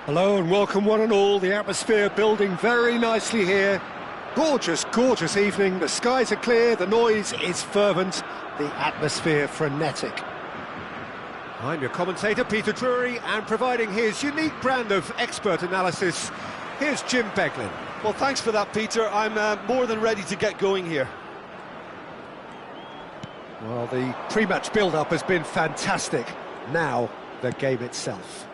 Hello and welcome one and all. The atmosphere building very nicely here. Gorgeous, gorgeous evening. The skies are clear, the noise is fervent, the atmosphere frenetic. I'm your commentator, Peter Drury, and providing his unique brand of expert analysis, here's Jim Beglin. Well, thanks for that, Peter. I'm more than ready to get going here. Well, the pre-match build-up has been fantastic. Now, the game itself.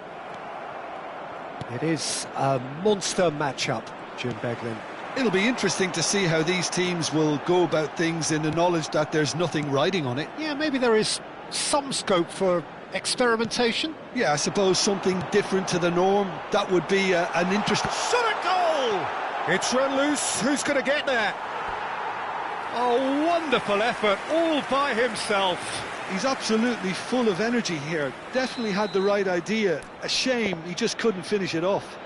It is a monster matchup, Jim Beglin. It'll be interesting to see how these teams will go about things in the knowledge that there's nothing riding on it. Yeah, maybe there is some scope for experimentation. Yeah, I suppose something different to the norm. That would be an interesting... Shot at goal! It's run loose. Who's going to get there? Oh, wonderful effort, all by himself. He's absolutely full of energy here. Definitely had the right idea. A shame he just couldn't finish it off.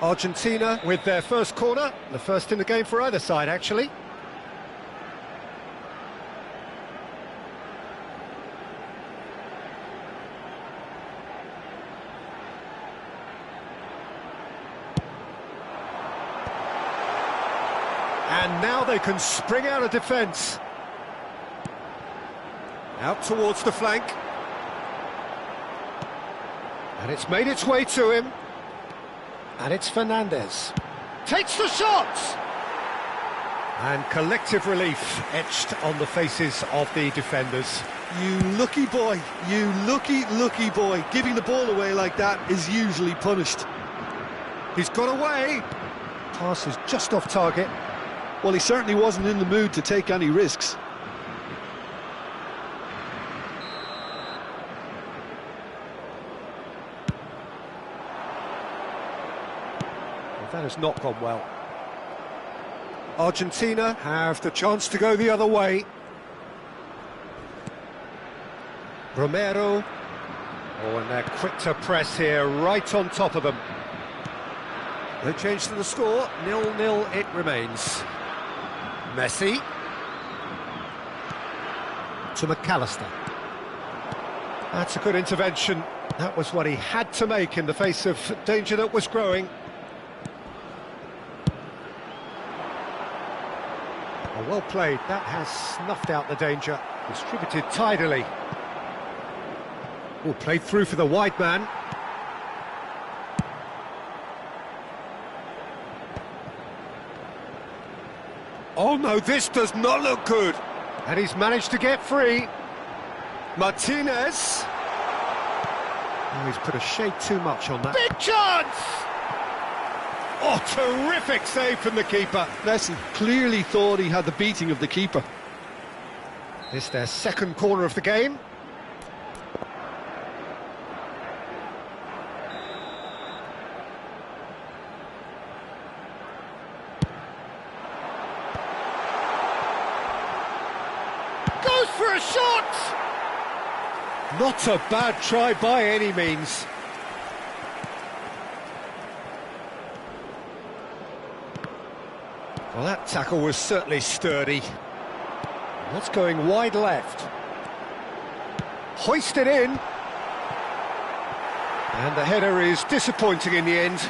Argentina with their first corner, the first in the game for either side, actually. And now they can spring out of defence. Out towards the flank. And it's made its way to him. And it's Fernandez. Takes the shot! And collective relief etched on the faces of the defenders. You lucky boy, you lucky boy. Giving the ball away like that is usually punished. He's got away. Pass is just off target. Well, he certainly wasn't in the mood to take any risks. That has not gone well. Argentina have the chance to go the other way. Romero. Oh, and they're quick to press here, right on top of them. No change to the score, 0-0 it remains. Messi. To McAllister. That's a good intervention. That was what he had to make in the face of danger that was growing. Oh, well played, that has snuffed out the danger. Distributed tidily. Oh, played through for the wide man. Oh no, this does not look good. And he's managed to get free. Martinez. Oh, he's put a shade too much on that. Big chance! Oh, terrific save from the keeper. Messi clearly thought he had the beating of the keeper. This their second corner of the game. Goes for a shot! Not a bad try by any means. Well, that tackle was certainly sturdy. That's going wide left. Hoisted in. And the header is disappointing in the end.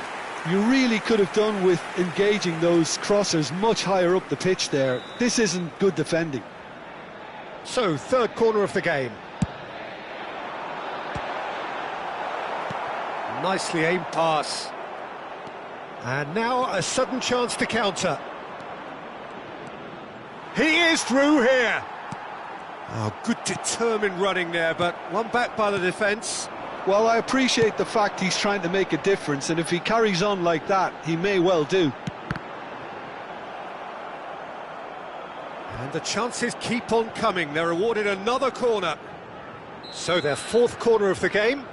You really could have done with engaging those crossers much higher up the pitch there. This isn't good defending. So, third corner of the game. Nicely aimed pass. And now a sudden chance to counter. He is through here. Oh, good determined running there, but one back by the defence. Well, I appreciate the fact he's trying to make a difference, and if he carries on like that, he may well do. And the chances keep on coming. They're awarded another corner. So their fourth corner of the game.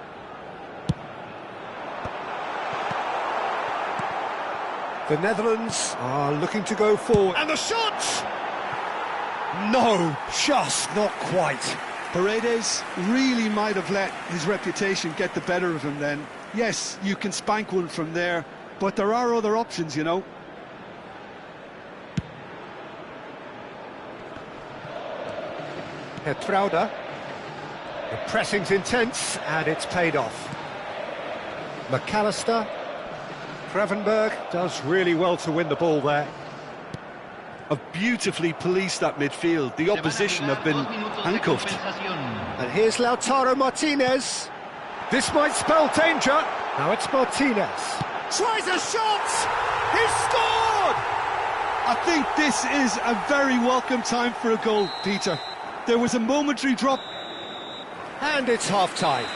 The Netherlands are looking to go forward. And the shot! No, just not quite. Paredes really might have let his reputation get the better of him then. Yes, you can spank one from there, but there are other options, you know. Hertrauda. The pressing's intense, and it's paid off. McAllister. Gravenberg does really well to win the ball there. Have beautifully policed that midfield. The opposition have been handcuffed. And here's Lautaro Martinez. This might spell danger. Now it's Martinez. Tries a shot! He scored! I think this is a very welcome time for a goal, Peter. There was a momentary drop. And it's half-time.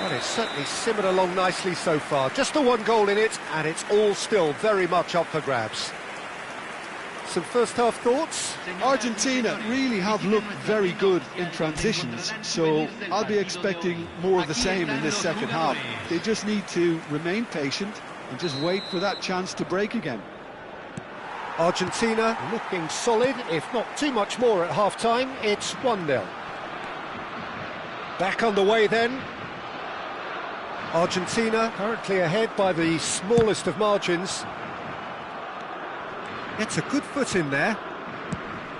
Well, it's certainly simmered along nicely so far. Just the one goal in it, and it's all still very much up for grabs. Some first-half thoughts? Argentina really have looked very good in transitions, so I'll be expecting more of the same in this second half. They just need to remain patient and just wait for that chance to break again. Argentina looking solid, if not too much more at half-time. It's 1-0. Back on the way then. Argentina currently ahead by the smallest of margins. Gets a good foot in there.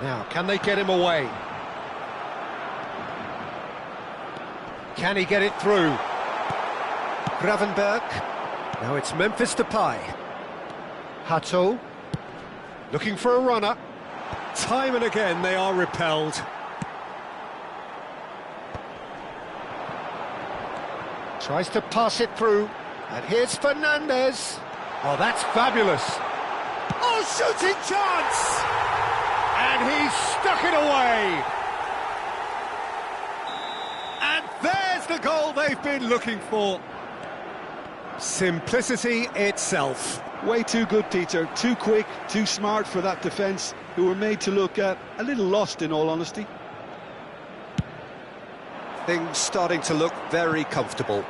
Now, can they get him away? Can he get it through? Gravenberg. Now it's Memphis Depay. Hato. Looking for a runner. Time and again they are repelled. Tries to pass it through. And here's Fernandez. Oh, that's fabulous. Oh, shooting chance! And he's stuck it away. And there's the goal they've been looking for. Simplicity itself. Way too good, Peter. Too quick, too smart for that defence, who were made to look a little lost, in all honesty. Things starting to look very comfortable.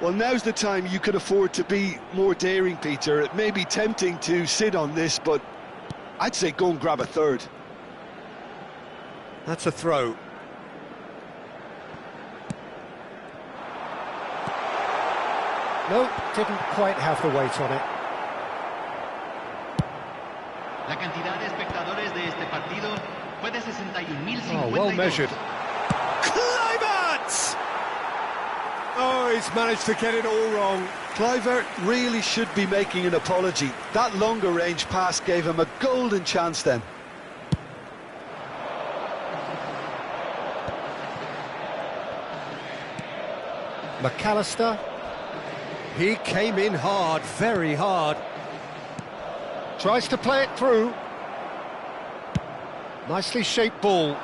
Well, now's the time you could afford to be more daring, Peter. It may be tempting to sit on this, but I'd say go and grab a third. That's a throw. No, didn't quite have the weight on it. La cantidad de espectadores de este partido fue de 61.052. Oh, well measured. Kluivert! Oh, he's managed to get it all wrong. Kluivert really should be making an apology. That longer range pass gave him a golden chance then. McAllister. He came in hard, very hard. Tries to play it through. Nicely shaped ball.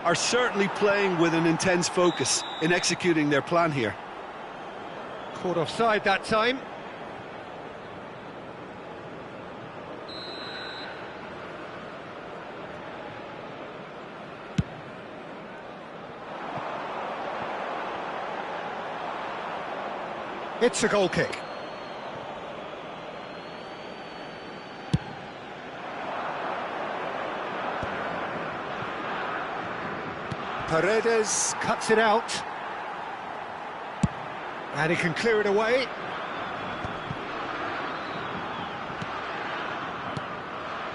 Are certainly playing with an intense focus in executing their plan here. Caught offside that time. It's a goal kick. Paredes cuts it out. And he can clear it away.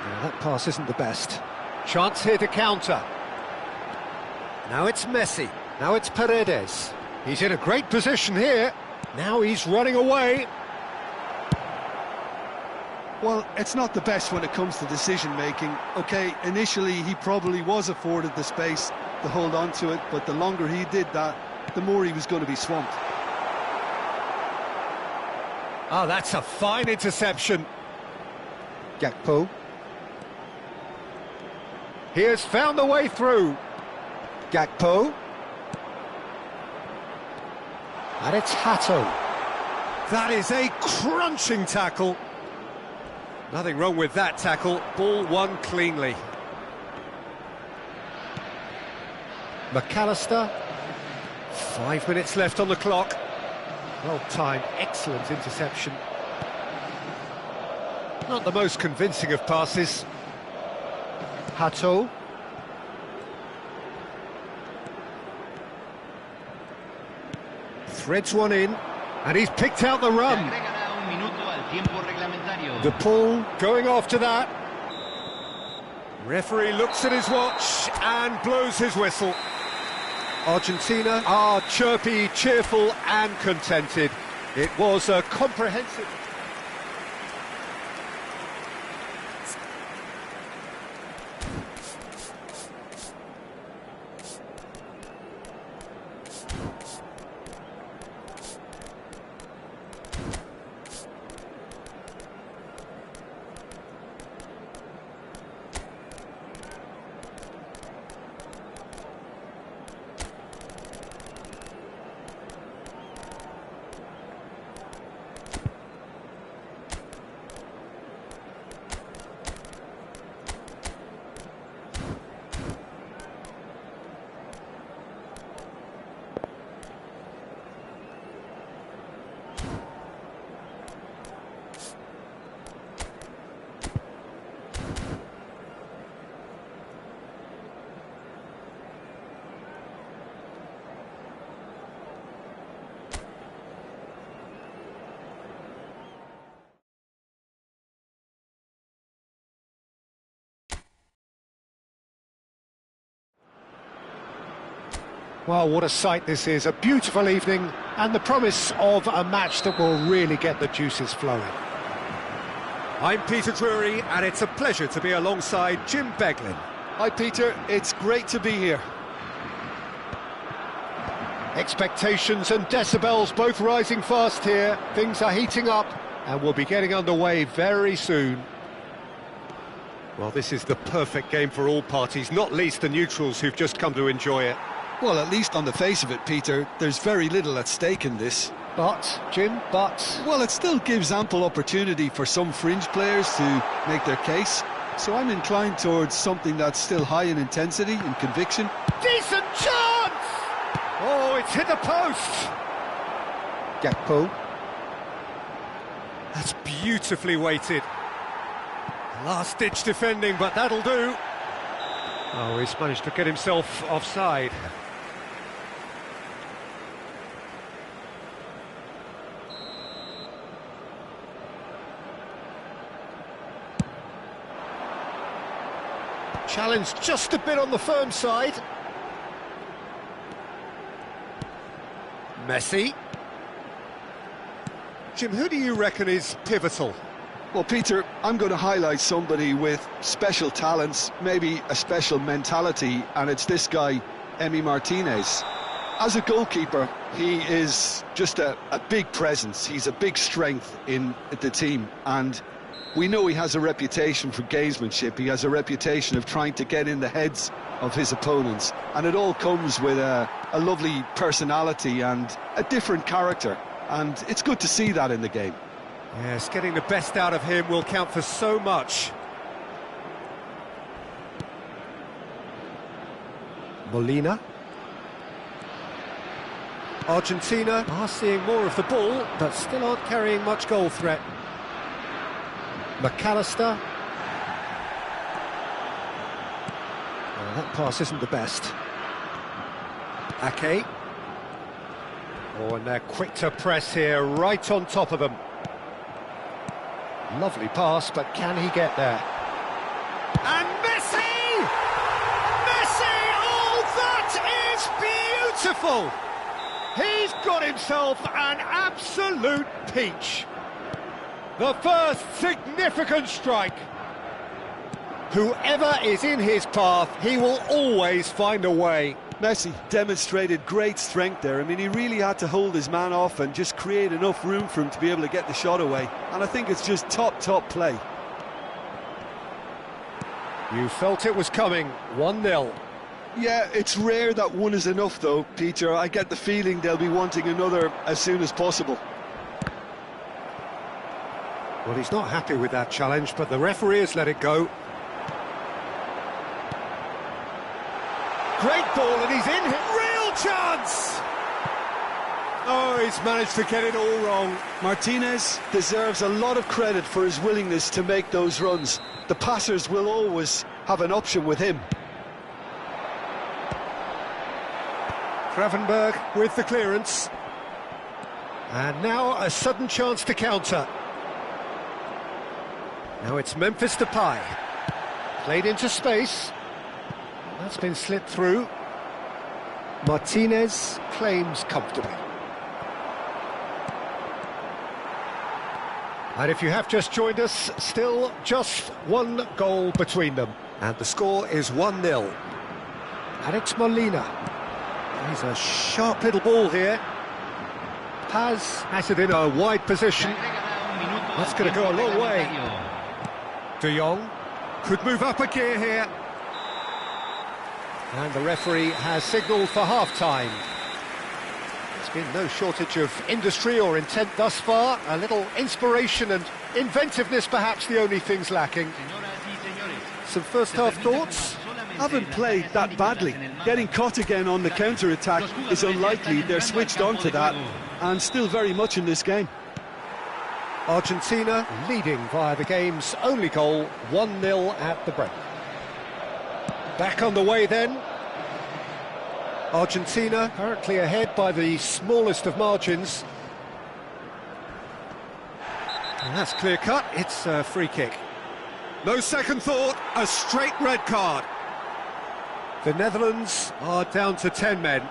Now, that pass isn't the best. Chance here to counter. Now it's Messi. Now it's Paredes. He's in a great position here. Now he's running away. Well, it's not the best when it comes to decision-making. OK, initially he probably was afforded the space to hold on to it, but the longer he did that, the more he was going to be swamped. Oh, that's a fine interception. Gakpo. He has found the way through. Gakpo. And it's Hato. That is a crunching tackle. Nothing wrong with that tackle. Ball won cleanly. McAllister. 5 minutes left on the clock. Well timed, excellent interception. Not the most convincing of passes. Hato. Threads one in, and he's picked out the run. The pull going after that. Referee looks at his watch and blows his whistle. Argentina are chirpy, cheerful and contented. It was a comprehensive... Well, what a sight this is, a beautiful evening and the promise of a match that will really get the juices flowing. I'm Peter Drury and it's a pleasure to be alongside Jim Beglin. Hi Peter, it's great to be here. Expectations and decibels both rising fast here. Things are heating up and we'll be getting underway very soon. Well, this is the perfect game for all parties, not least the neutrals who've just come to enjoy it. Well, at least on the face of it, Peter, there's very little at stake in this. But, Jim, but... Well, it still gives ample opportunity for some fringe players to make their case. So I'm inclined towards something that's still high in intensity and conviction. Decent chance! Oh, it's hit the post! Gakpo. That's beautifully weighted. Last-ditch defending, but that'll do. Oh, he's managed to get himself offside. Challenge just a bit on the firm side. Messi. Jim, who do you reckon is pivotal? Well, Peter, I'm going to highlight somebody with special talents, maybe a special mentality, and it's this guy, Emi Martinez. As a goalkeeper, he is just a big presence. He's a big strength in the team, and we know he has a reputation for gamesmanship. He has a reputation of trying to get in the heads of his opponents, and it all comes with a lovely personality and a different character, and it's good to see that in the game. Yes, getting the best out of him will count for so much. Molina. Argentina are seeing more of the ball, but still aren't carrying much goal threat. McAllister. Well, that pass isn't the best. Ake. Oh, and they're quick to press here, right on top of them. Lovely pass, but can he get there? And Messi! Messi! Oh, that is beautiful! He's got himself an absolute peach. The first significant strike. Whoever is in his path, he will always find a way. Messi demonstrated great strength there. I mean, he really had to hold his man off and just create enough room for him to be able to get the shot away. And I think it's just top play. You felt it was coming, 1-0. Yeah, it's rare that one is enough though, Peter. I get the feeling they'll be wanting another as soon as possible. Well, he's not happy with that challenge, but the referee has let it go. Great ball, and he's in here. Real chance! Oh, he's managed to get it all wrong. Martinez deserves a lot of credit for his willingness to make those runs. The passers will always have an option with him. Gravenberg with the clearance. And now a sudden chance to counter. Now it's Memphis Depay. Played into space. That's been slipped through. Martinez claims comfortably. And if you have just joined us, still just one goal between them. And the score is 1-0. Alex Molina. He's a sharp little ball here. Paz has it in a wide position. That's going to go a long way. De Jong could move up a gear here. And the referee has signalled for half-time. There's been no shortage of industry or intent thus far. A little inspiration and inventiveness, perhaps the only things lacking. Some first-half thoughts? Haven't played that badly. Getting caught again on the counter-attack is unlikely. They're switched on to that and still very much in this game. Argentina leading via the game's only goal, 1-0 at the break. Back on the way then. Argentina currently ahead by the smallest of margins. And that's clear cut, it's a free kick. No second thought, a straight red card. The Netherlands are down to 10 men.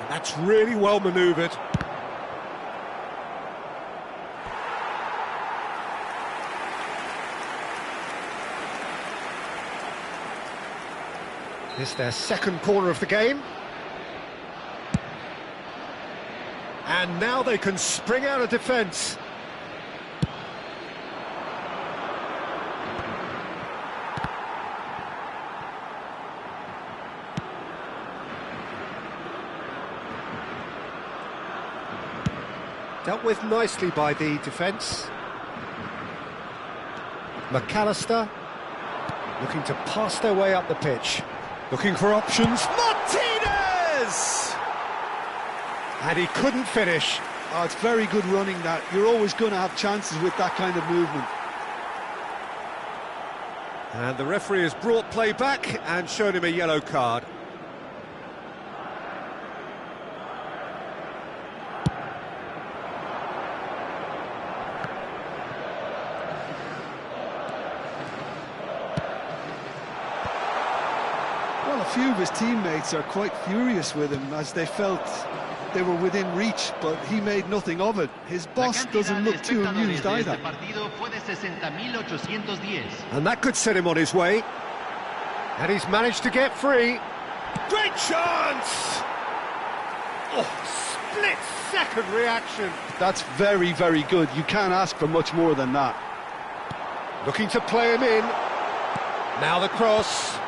And that's really well manoeuvred. This is their second corner of the game. And now they can spring out of defence. Dealt with nicely by the defence. McAllister looking to pass their way up the pitch. Looking for options. Martinez! And he couldn't finish. Oh, it's very good running that. You're always going to have chances with that kind of movement. And the referee has brought play back and shown him a yellow card. Well, a few of his teammates are quite furious with him as they felt they were within reach, but he made nothing of it. His boss doesn't look too amused either. And that could set him on his way. And he's managed to get free. Great chance! Oh, split-second reaction. That's very, very good. You can't ask for much more than that. Looking to play him in. Now the cross.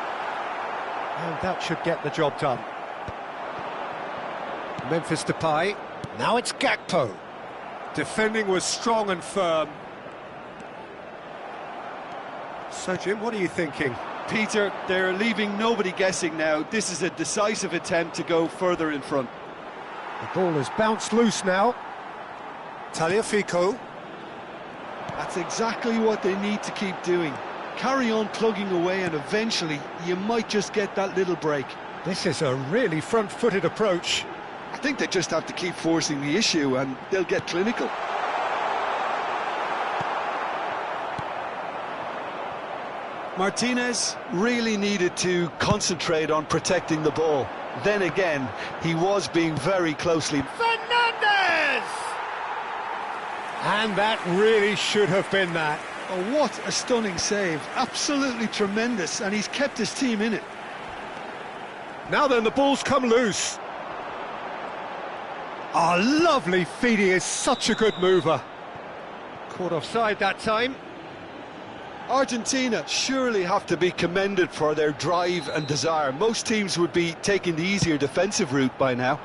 And that should get the job done. Memphis Depay. Now it's Gakpo. Defending was strong and firm. So, Jim, what are you thinking? Peter, they're leaving nobody guessing now. This is a decisive attempt to go further in front. The ball has bounced loose now. Tagliafico. That's exactly what they need to keep doing. Carry on plugging away and eventually you might just get that little break. This is a really front-footed approach. I think they just have to keep forcing the issue and they'll get clinical. Martinez really needed to concentrate on protecting the ball. Then again, he was being very closely. Fernandez! And that really should have been that. Oh, what a stunning save. Absolutely tremendous, and he's kept his team in it. Now then, the ball's come loose. Oh, lovely feed. He is such a good mover. Caught offside that time. Argentina surely have to be commended for their drive and desire. Most teams would be taking the easier defensive route by now.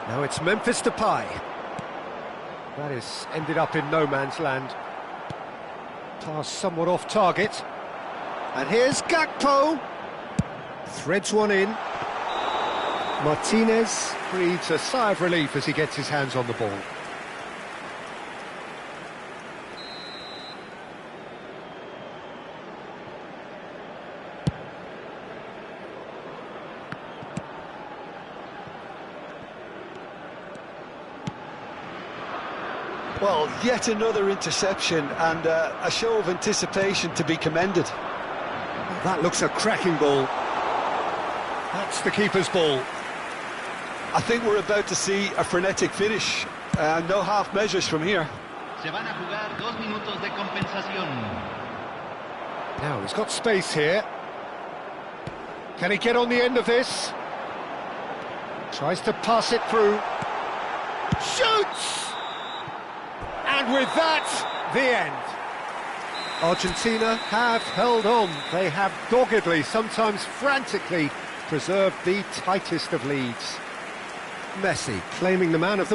Now it's Memphis Depay. That is ended up in no man's land. Pass somewhat off target. And here's Gakpo. Threads one in. Martinez breathes a sigh of relief as he gets his hands on the ball. Well, yet another interception, and a show of anticipation to be commended. That looks a cracking ball. That's the keeper's ball. I think we're about to see a frenetic finish. No half measures from here. Se van a jugar 2 minutos de compensación. Now, he's got space here. Can he get on the end of this? Tries to pass it through. Shoots! And with that, the end. Argentina have held on. They have doggedly, sometimes frantically, preserved the tightest of leads. Messi claiming the man of the